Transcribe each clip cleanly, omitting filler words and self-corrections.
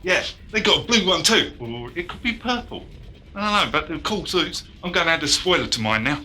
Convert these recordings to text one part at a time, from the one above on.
Yeah, they got a blue one too, or it could be purple. I don't know, but they're cool suits. I'm going to add a spoiler to mine now.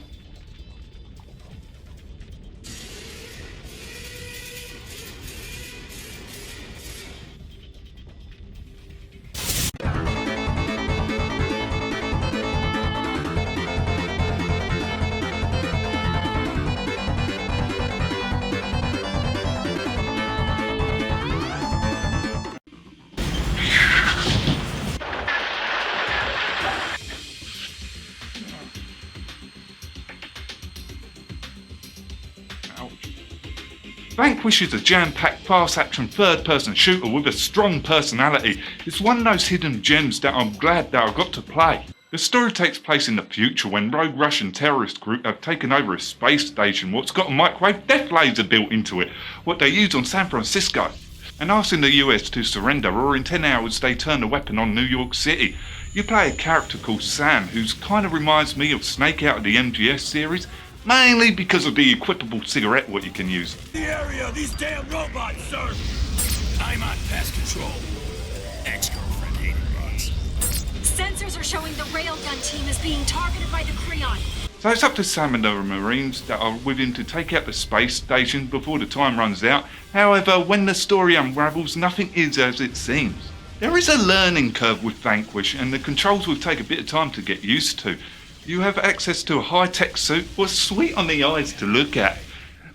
Vanquish is a jam-packed, fast-action third-person shooter with a strong personality. It's one of those hidden gems that I'm glad that I got to play. The story takes place in the future when rogue Russian terrorist group have taken over a space station what's got a microwave death laser built into it, what they use on San Francisco, and asking the US to surrender, or in 10 hours they turn the weapon on New York City. You play a character called Sam, who's kind of reminds me of Snake out of the MGS series, mainly because of the equipable cigarette what you can use. The area, these damn robots, sir! I'm on pest control. Ex-girlfriend hated bots. Sensors are showing the railgun team is being targeted by the Creon. So it's up to Sam and the Marines that are with him to take out the space station before the time runs out. However, when the story unravels, nothing is as it seems. There is a learning curve with Vanquish, and the controls will take a bit of time to get used to. You have access to a high-tech suit, what's sweet on the eyes to look at.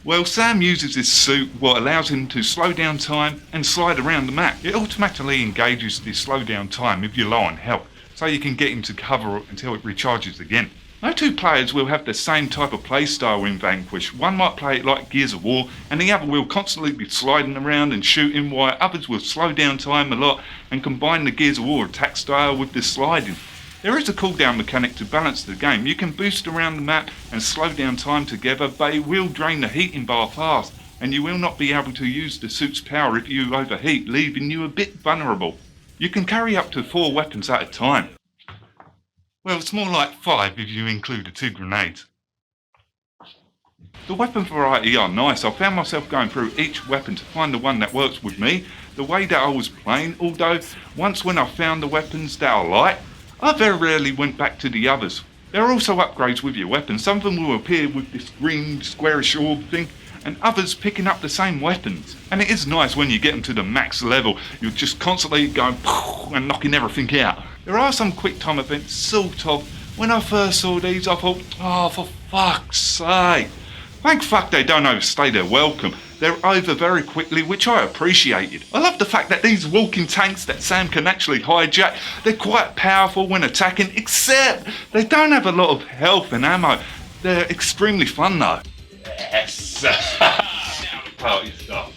Well, Sam uses this suit, what allows him to slow down time and slide around the map. It automatically engages the slow down time if you're low on health, so you can get into cover until it recharges again. No two players will have the same type of playstyle in Vanquish. One might play it like Gears of War, and the other will constantly be sliding around and shooting, while others will slow down time a lot and combine the Gears of War attack style with the sliding. There is a cooldown mechanic to balance the game. You can boost around the map and slow down time together, but it will drain the heating bar fast, and you will not be able to use the suit's power if you overheat, leaving you a bit vulnerable. You can carry up to 4 weapons at a time. Well, it's more like 5 if you include the 2 grenades. The weapon variety are nice. I found myself going through each weapon to find the one that works with me, the way that I was playing, although once when I found the weapons that I like, I very rarely went back to the others. There are also upgrades with your weapons. Some of them will appear with this green squarish orb thing, and others picking up the same weapons. And it is nice when you get them to the max level, you're just constantly going and knocking everything out. There are some quick time events, sort of. When I first saw these, I thought, oh, for fuck's sake. Thank fuck they don't overstay their welcome. They're over very quickly, which I appreciated. I love the fact that these walking tanks that Sam can actually hijack, they're quite powerful when attacking, except they don't have a lot of health and ammo. They're extremely fun though. Yes! Now the party stuff.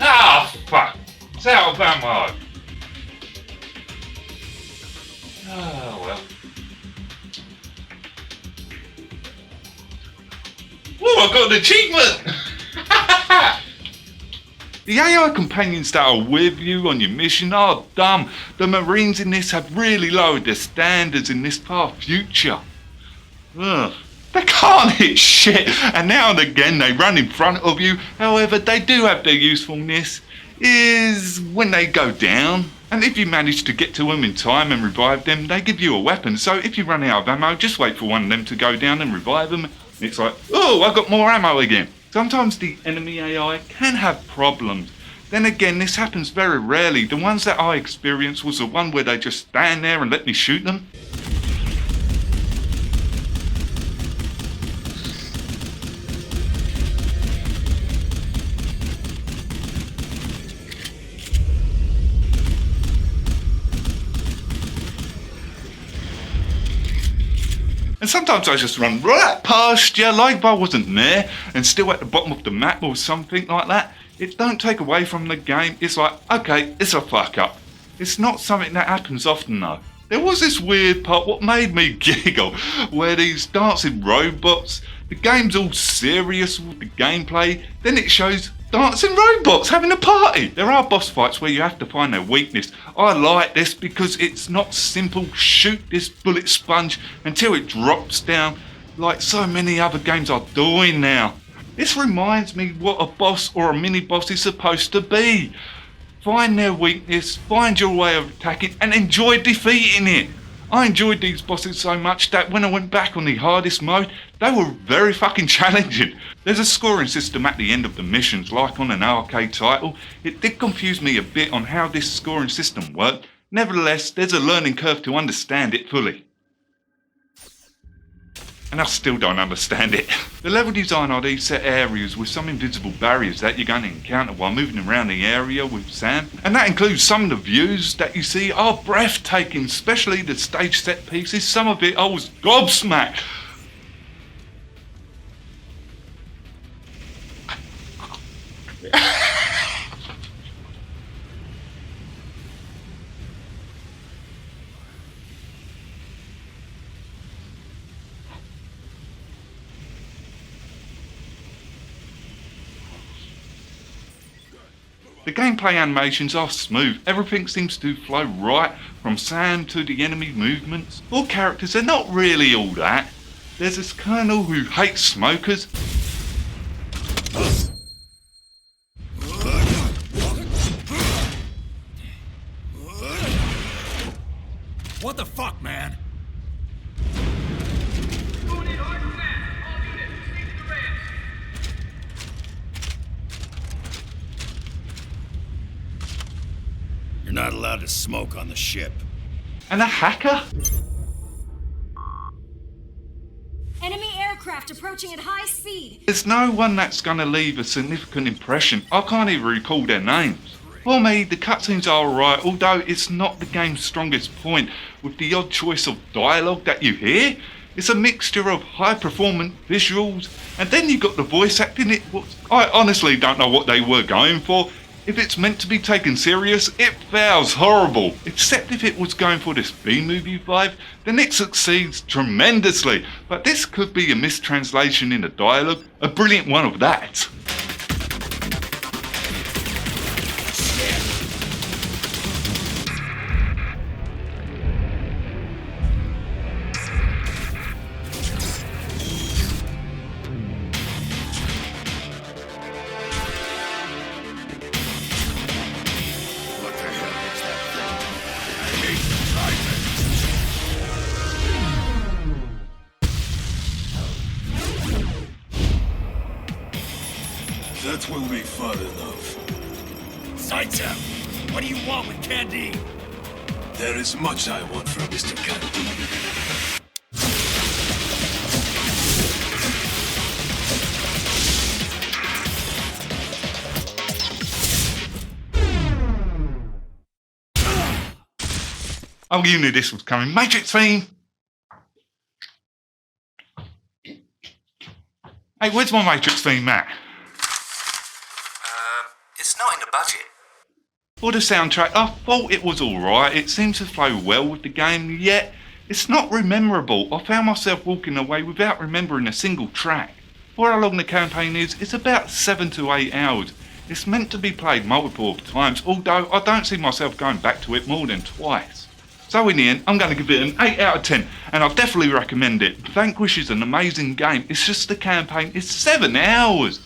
Ah, fuck! It's out of ammo! Oh, well. Oh, I got an achievement! The AI companions that are with you on your mission are dumb. The Marines in this have really lowered their standards in this far future. Ugh. They can't hit shit, and now and again they run in front of you. However, they do have their usefulness, is when they go down. And if you manage to get to them in time and revive them, they give you a weapon. So if you run out of ammo, just wait for one of them to go down and revive them. It's like, oh, I got more ammo again. Sometimes the enemy AI can have problems. Then again, this happens very rarely. The ones that I experienced was the one where they just stand there and let me shoot them. And sometimes I just run right past you like I wasn't there and still at the bottom of the map or something like that. It don't take away from the game. It's like, okay, it's a fuck up. It's not something that happens often though. There was this weird part what made me giggle, where these dancing robots, the game's all serious with the gameplay, then it shows dancing robots having a party. There are boss fights where you have to find their weakness. I like this because it's not simple shoot this bullet sponge until it drops down like so many other games are doing now. This reminds me what a boss or a mini boss is supposed to be. Find their weakness, find your way of attacking and enjoy defeating it. I enjoyed these bosses so much that when I went back on the hardest mode, they were very fucking challenging. There's a scoring system at the end of the missions like on an arcade title. It did confuse me a bit on how this scoring system worked. Nevertheless, there's a learning curve to understand it fully. And I still don't understand it. The level design are these set areas with some invisible barriers that you're going to encounter while moving around the area with Sam. And that includes some of the views that you see are breathtaking, especially the stage set pieces. Some of it I was gobsmacked. The gameplay animations are smooth, everything seems to flow right from Sam to the enemy movements. All characters are not really all that. There's this colonel who hates smokers. What the fuck, man? You're not allowed to smoke on the ship. And a hacker? Enemy aircraft approaching at high speed. There's no one that's going to leave a significant impression. I can't even recall their names. For me, the cutscenes are alright, although it's not the game's strongest point, with the odd choice of dialogue that you hear. It's a mixture of high-performance visuals, and then you got the voice acting. I honestly don't know what they were going for. If it's meant to be taken serious, it fails horrible. Except if it was going for this B-movie vibe, then it succeeds tremendously. But this could be a mistranslation in the dialogue, a brilliant one of that. That will be fun enough. Sights out! What do you want with Candy? There is much I want from Mr. Candy. Oh, you knew this was coming. Matrix theme! Hey, where's my Matrix theme, Matt? It's not in the budget. For the soundtrack, I thought it was alright. It seems to flow well with the game, yet it's not rememberable. I found myself walking away without remembering a single track. For how long the campaign is, it's about 7 to 8 hours. It's meant to be played multiple times, although I don't see myself going back to it more than twice. So in the end, I'm going to give it an 8 out of 10, and I definitely recommend it. Vanquish is an amazing game. It's just the campaign is 7 hours.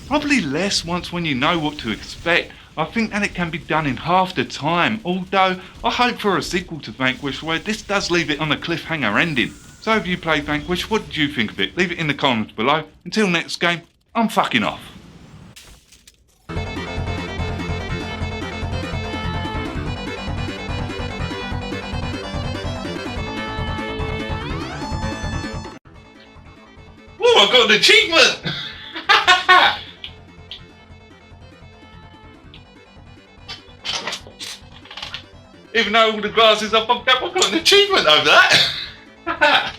Probably less once when you know what to expect. I think that it can be done in half the time, although I hope for a sequel to Vanquish where this does leave it on a cliffhanger ending. So if you played Vanquish, what did you think of it? Leave it in the comments below. Until next game, I'm fucking off. Oh, I got an achievement! Even though all the glass is up, I've got an achievement over that.